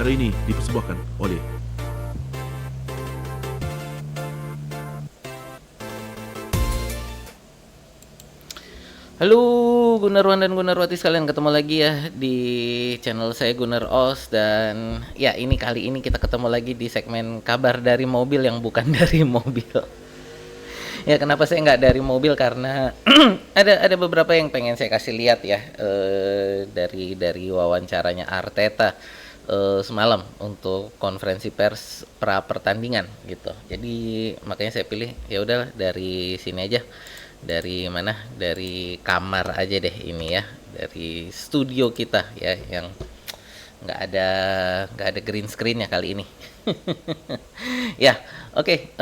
Acara ini dipersembahkan oleh Halo Gunarwan dan Gunarwati sekalian, ketemu lagi ya di channel saya Gunar Os. Dan ya, kali ini kita ketemu lagi di segmen kabar dari mobil yang bukan dari mobil. Ya, kenapa saya nggak dari mobil, karena ada beberapa yang pengen saya kasih lihat ya, dari wawancaranya Arteta semalam untuk konferensi pers pra pertandingan gitu. Jadi makanya saya pilih ya udahlah dari sini aja. Dari mana? Dari kamar aja deh ini ya. Dari studio kita ya, yang nggak ada nggak ada green screen ya kali ini. Ya, oke.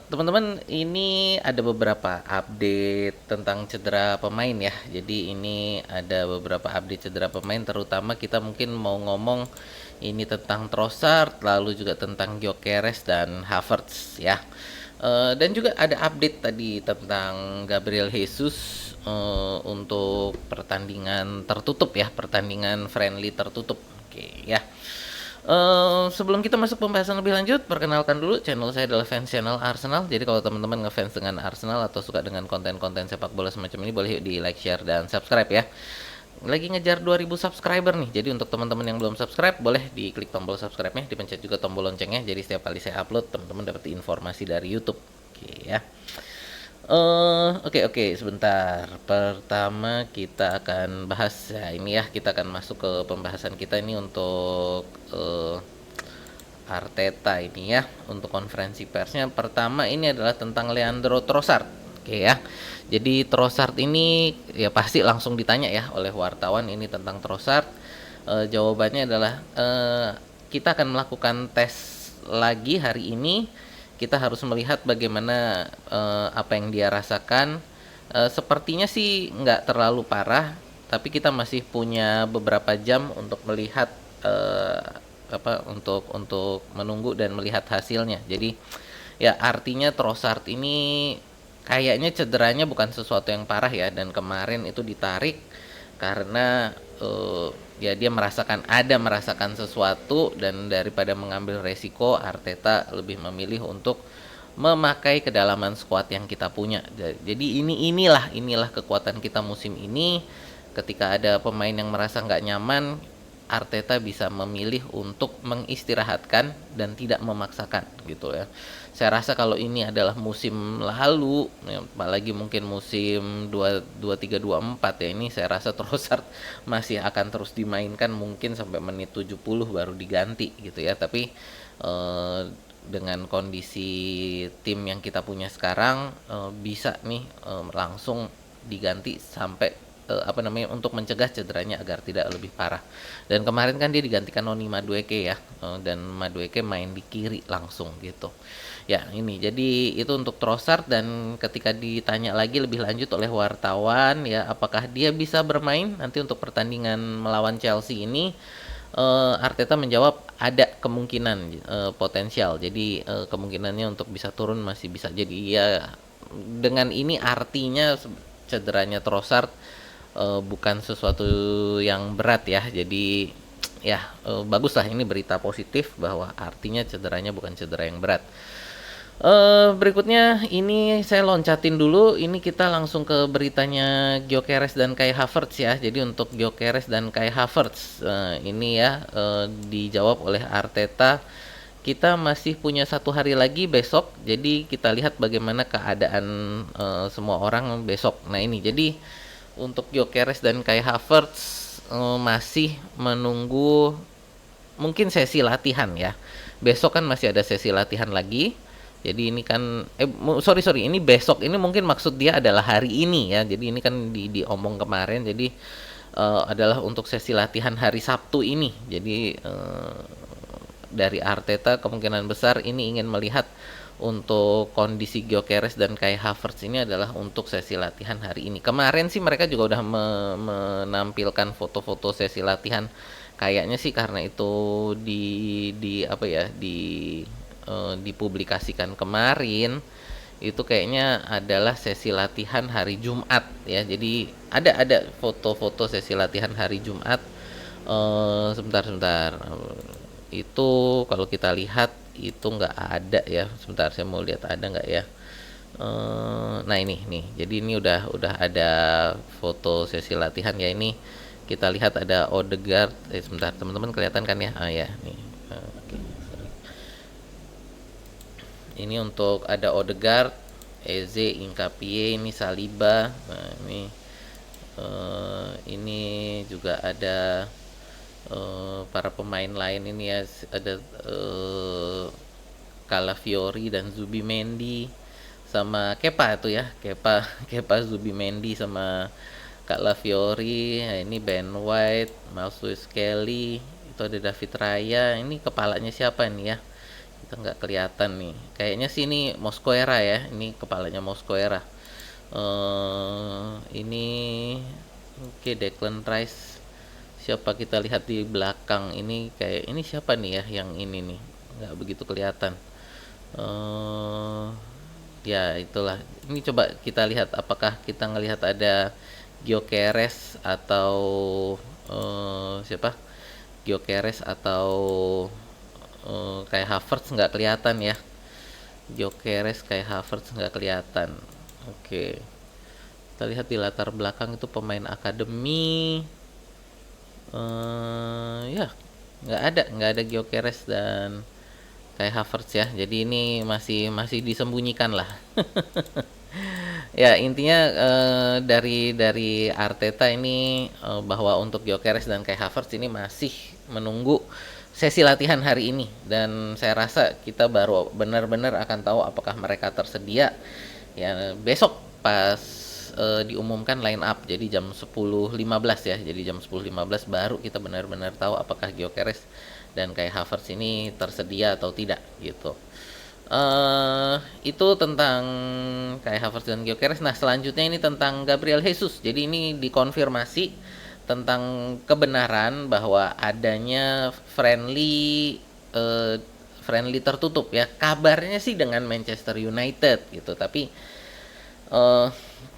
Teman-teman, ini ada beberapa update tentang cedera pemain ya. Jadi ini ada beberapa update cedera pemain, terutama kita mungkin mau ngomong ini tentang Trossard, lalu juga tentang Gyökeres dan Havertz ya. Dan juga ada update tadi tentang Gabriel Jesus untuk pertandingan tertutup ya, pertandingan friendly tertutup. Oke ya. Sebelum kita masuk pembahasan lebih lanjut, perkenalkan dulu, channel saya adalah fans channel Arsenal. Jadi kalau teman-teman ngefans dengan Arsenal atau suka dengan konten-konten sepak bola semacam ini, boleh yuk di like, share, dan subscribe ya. Lagi ngejar 2000 subscriber nih. Jadi untuk teman-teman yang belum subscribe, boleh diklik tombol subscribe-nya, dipencet juga tombol loncengnya. Jadi setiap kali saya upload, teman-teman dapat informasi dari YouTube. Oke ya. Oke, sebentar. Pertama kita akan bahas ya, ini ya, kita akan masuk ke pembahasan kita ini untuk Arteta ini ya, untuk konferensi persnya. Pertama ini adalah tentang Leandro Trossard. Oke ya. Jadi Trossard ini ya pasti langsung ditanya ya oleh wartawan ini tentang Trossard. Jawabannya adalah kita akan melakukan tes lagi hari ini. Kita harus melihat bagaimana apa yang dia rasakan. Sepertinya sih nggak terlalu parah, tapi kita masih punya beberapa jam untuk melihat untuk menunggu dan melihat hasilnya. Jadi ya, artinya Trossard ini kayaknya cederanya bukan sesuatu yang parah ya, dan kemarin itu ditarik karena ya dia merasakan sesuatu, dan daripada mengambil resiko, Arteta lebih memilih untuk memakai kedalaman skuad yang kita punya. Jadi inilah kekuatan kita musim ini. Ketika ada pemain yang merasa nggak nyaman, Arteta bisa memilih untuk mengistirahatkan dan tidak memaksakan gitu ya. Saya rasa kalau ini adalah musim lalu, ya, apalagi mungkin musim 23-24 ya, ini saya rasa Trossard masih akan terus dimainkan mungkin sampai menit 70 baru diganti gitu ya. Tapi dengan kondisi tim yang kita punya sekarang, bisa nih langsung diganti sampai untuk mencegah cederanya agar tidak lebih parah. Dan kemarin kan dia digantikan Noni Madueke ya, dan Madueke main di kiri langsung gitu. Ya, ini jadi itu untuk Trossard. Dan ketika ditanya lagi lebih lanjut oleh wartawan ya, apakah dia bisa bermain nanti untuk pertandingan melawan Chelsea ini, Arteta menjawab ada kemungkinan potensial. Jadi kemungkinannya untuk bisa turun masih bisa. Jadi ya, dengan ini artinya cederanya Trossard bukan sesuatu yang berat ya. Jadi ya, bagus lah, ini berita positif bahwa artinya cederanya bukan cedera yang berat. Berikutnya ini saya loncatin dulu, ini kita langsung ke beritanya Gyökeres dan Kai Havertz ya. Jadi untuk Gyökeres dan Kai Havertz ini ya, dijawab oleh Arteta, kita masih punya 1 hari lagi besok. Jadi kita lihat bagaimana keadaan semua orang besok. Nah ini jadi untuk Gyökeres dan Kai Havertz masih menunggu mungkin sesi latihan ya. Besok kan masih ada sesi latihan lagi. Jadi ini kan sorry, ini besok, ini mungkin maksud dia adalah hari ini ya. Jadi ini kan diomong kemarin. Jadi adalah untuk sesi latihan hari Sabtu ini. Jadi dari Arteta kemungkinan besar ini ingin melihat untuk kondisi Gyökeres dan Kai Havertz ini adalah untuk sesi latihan hari ini. Kemarin sih mereka juga udah menampilkan foto-foto sesi latihan. Kayaknya sih karena itu dipublikasikan kemarin, itu kayaknya adalah sesi latihan hari Jumat ya. Jadi ada foto-foto sesi latihan hari Jumat. Sebentar. itu kalau kita lihat itu nggak ada ya. Sebentar saya mau lihat ada nggak ya. Nah ini nih, jadi ini udah ada foto sesi latihan ya. Ini kita lihat ada Odegaard. Sebentar teman-teman, kelihatan kan ya? Ah ya nih. Oke, sorry. Ini untuk ada Odegaard, Eze, Inkapie, ini Saliba. Nah ini juga ada para pemain lain ini ya, ada Calafiori dan Zubimendi sama Kepa itu ya, Kepa Kepa Zubimendi sama Calafiori. Nah, ini Ben White, Miles Kelly, itu ada David Raya. Ini kepalanya siapa nih ya? Kita nggak kelihatan nih. Kayaknya sih ini Mosquera ya. Ini kepalanya Mosquera. Ini oke, Declan Rice. Siapa kita lihat di belakang ini, kayak ini siapa nih ya yang ini nih? Nggak begitu kelihatan. eh Ya itulah. Ini coba kita lihat apakah kita ngelihat ada Gyökeres atau siapa? Gyökeres atau kayak Havertz, nggak kelihatan ya. Gyökeres kayak Havertz nggak kelihatan. Oke. Kita lihat di latar belakang itu pemain akademi. Ya, nggak ada Gyökeres dan kayak Havertz ya. Jadi ini masih masih disembunyikan lah. Ya intinya dari Arteta ini bahwa untuk Gyökeres dan kayak Havertz ini masih menunggu sesi latihan hari ini, dan saya rasa kita baru benar-benar akan tahu apakah mereka tersedia ya besok pas diumumkan line up. Jadi jam 10.15 ya. Jadi jam 10.15 baru kita benar-benar tahu apakah Gyökeres dan kayak Havertz ini tersedia atau tidak gitu. Itu tentang kayak Havertz dan Gyökeres. Nah selanjutnya ini tentang Gabriel Jesus. Jadi ini dikonfirmasi tentang kebenaran bahwa adanya friendly tertutup ya. Kabarnya sih dengan Manchester United gitu, tapi eh,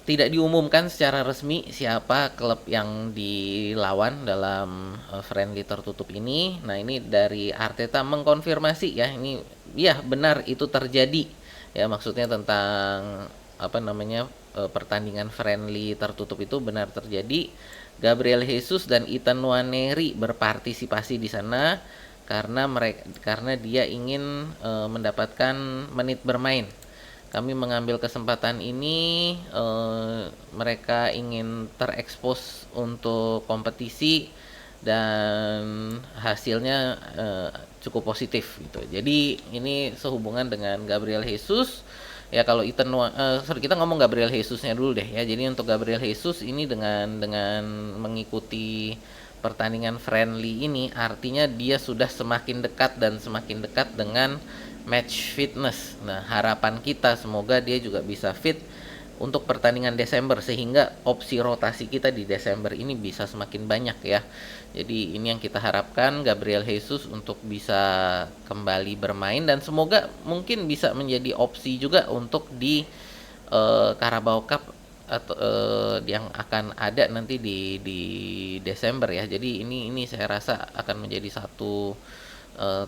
tidak diumumkan secara resmi siapa klub yang dilawan dalam friendly tertutup ini. Nah ini dari Arteta mengkonfirmasi ya, ini ya benar itu terjadi ya, maksudnya tentang apa namanya pertandingan friendly tertutup itu benar terjadi. Gabriel Jesus dan Ethan Nwaneri berpartisipasi di sana karena dia ingin mendapatkan menit bermain. Kami mengambil kesempatan ini, mereka ingin terekspos untuk kompetisi dan hasilnya cukup positif gitu. Jadi ini sehubungan dengan Gabriel Jesus. Ya kalau kita ngomong Gabriel Jesusnya dulu deh ya. Jadi untuk Gabriel Jesus ini dengan mengikuti pertandingan friendly ini, artinya dia sudah semakin dekat dan semakin dekat dengan match fitness. Nah, harapan kita semoga dia juga bisa fit untuk pertandingan Desember, sehingga opsi rotasi kita di Desember ini bisa semakin banyak ya. Jadi ini yang kita harapkan, Gabriel Jesus untuk bisa kembali bermain dan semoga mungkin bisa menjadi opsi juga untuk di Carabao Cup atau yang akan ada nanti di Desember ya. Jadi ini saya rasa akan menjadi satu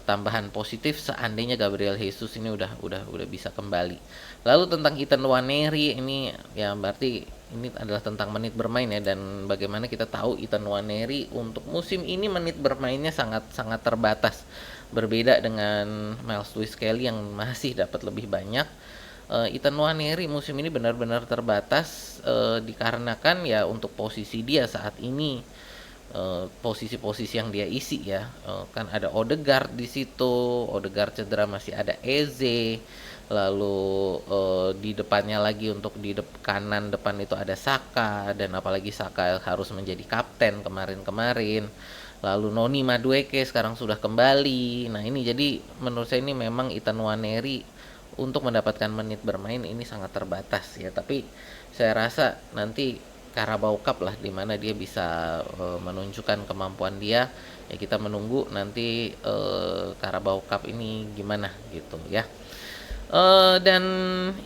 tambahan positif seandainya Gabriel Jesus ini udah bisa kembali. Lalu tentang Ethan Nwaneri ini ya, berarti ini adalah tentang menit bermain ya, dan bagaimana kita tahu Ethan Nwaneri untuk musim ini menit bermainnya sangat sangat terbatas. Berbeda dengan Miles Kelly yang masih dapat lebih banyak. Ethan Nwaneri musim ini benar-benar terbatas dikarenakan ya untuk posisi dia saat ini, posisi-posisi yang dia isi ya, kan ada Odegaard di situ. Odegaard cedera, masih ada Eze, lalu di depannya lagi untuk di kanan depan itu ada Saka, dan apalagi Saka harus menjadi kapten kemarin-kemarin. Lalu Noni Madueke sekarang sudah kembali. Nah ini jadi menurut saya ini memang Ethan Nwaneri untuk mendapatkan menit bermain ini sangat terbatas ya, tapi saya rasa nanti Carabao Cup lah dimana dia bisa menunjukkan kemampuan dia ya. Kita menunggu nanti Carabao Cup ini gimana gitu ya. Dan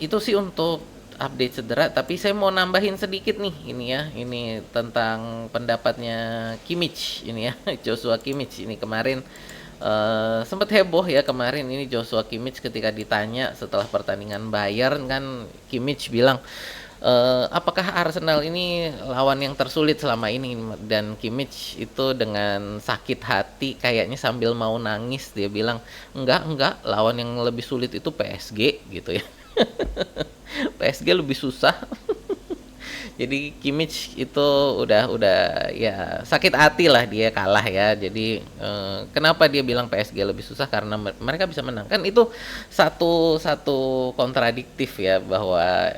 itu sih untuk update cedera, tapi saya mau nambahin sedikit nih ini ya, ini tentang pendapatnya Kimmich ini ya. Joshua Kimmich ini kemarin Sempet heboh ya kemarin ini Joshua Kimmich ketika ditanya setelah pertandingan Bayern kan, Kimmich bilang, "Apakah Arsenal ini lawan yang tersulit selama ini?" Dan Kimmich itu dengan sakit hati kayaknya sambil mau nangis dia bilang, enggak, lawan yang lebih sulit itu PSG," gitu ya. PSG lebih susah. Jadi Kimmich itu udah ya sakit hati lah dia kalah ya. Jadi, kenapa dia bilang PSG lebih susah karena mereka bisa menang. Kan itu satu satu kontradiktif ya bahwa,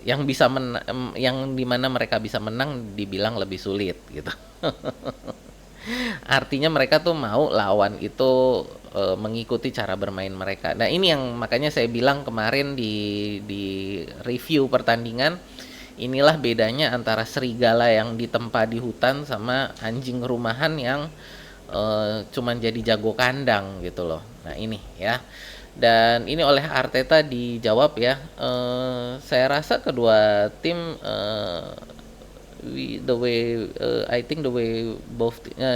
yang di mana mereka bisa menang dibilang lebih sulit gitu. Artinya mereka tuh mau lawan itu, mengikuti cara bermain mereka. Nah ini yang makanya saya bilang kemarin di review pertandingan, inilah bedanya antara serigala yang ditempa di hutan sama anjing rumahan yang, cuman jadi jago kandang gitu loh. Nah ini ya, dan ini oleh Arteta dijawab ya, saya rasa kedua tim, the way, I think the way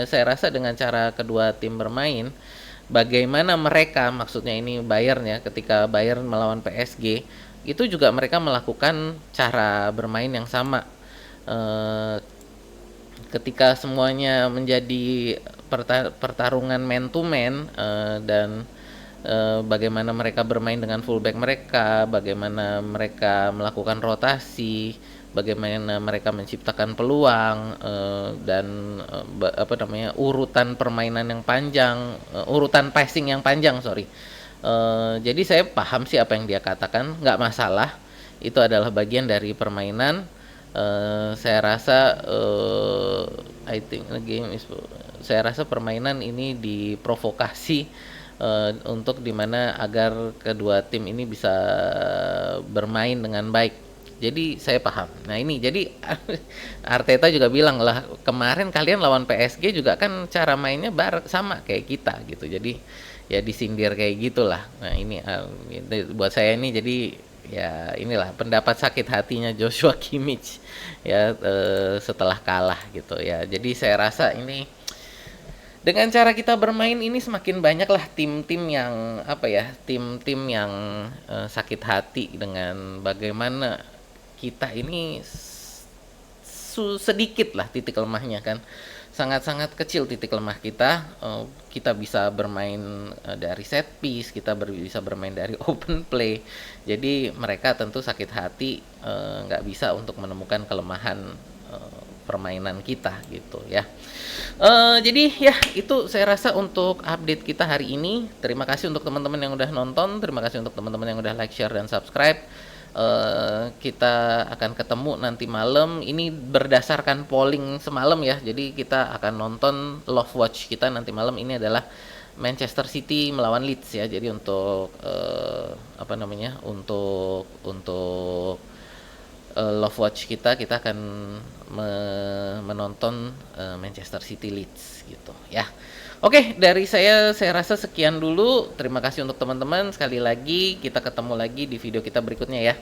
saya rasa dengan cara kedua tim bermain, bagaimana mereka, maksudnya ini Bayern ya, ketika Bayern melawan PSG, itu juga mereka melakukan cara bermain yang sama. Eh, Ketika semuanya menjadi pertarungan man to man, dan bagaimana mereka bermain dengan fullback mereka, bagaimana mereka melakukan rotasi, bagaimana mereka menciptakan peluang, dan apa namanya, urutan permainan yang panjang, urutan passing yang panjang, sorry. Jadi saya paham sih apa yang dia katakan, nggak masalah. Itu adalah bagian dari permainan. Saya rasa, I think the game is, saya rasa permainan ini diprovokasi, untuk dimana agar kedua tim ini bisa bermain dengan baik. Jadi saya paham. Nah ini jadi Arteta juga bilang lah kemarin kalian lawan PSG juga kan cara mainnya sama kayak kita gitu. Jadi ya disindir kayak gitulah. Nah ini, buat saya ini jadi ya inilah pendapat sakit hatinya Joshua Kimmich ya, setelah kalah gitu ya. Jadi saya rasa ini dengan cara kita bermain ini semakin banyaklah tim-tim yang apa ya, tim-tim yang, sakit hati dengan bagaimana kita ini sedikit lah titik lemahnya kan. Sangat-sangat kecil titik lemah kita. Kita bisa bermain, dari set piece, kita bisa bermain dari open play. Jadi mereka tentu sakit hati, nggak bisa untuk menemukan kelemahan, permainan kita gitu ya. Jadi ya itu saya rasa untuk update kita hari ini. Terima kasih untuk teman-teman yang udah nonton, terima kasih untuk teman-teman yang udah like, share, dan subscribe. Kita akan ketemu nanti malam. Ini berdasarkan polling semalam ya. Jadi kita akan nonton Love Watch kita nanti malam ini adalah Manchester City melawan Leeds ya. Jadi untuk, apa namanya? Untuk Love Watch kita akan menonton, Manchester City Leeds gitu ya. Oke, dari saya rasa sekian dulu. Terima kasih untuk teman-teman. Sekali lagi kita ketemu lagi di video kita berikutnya ya.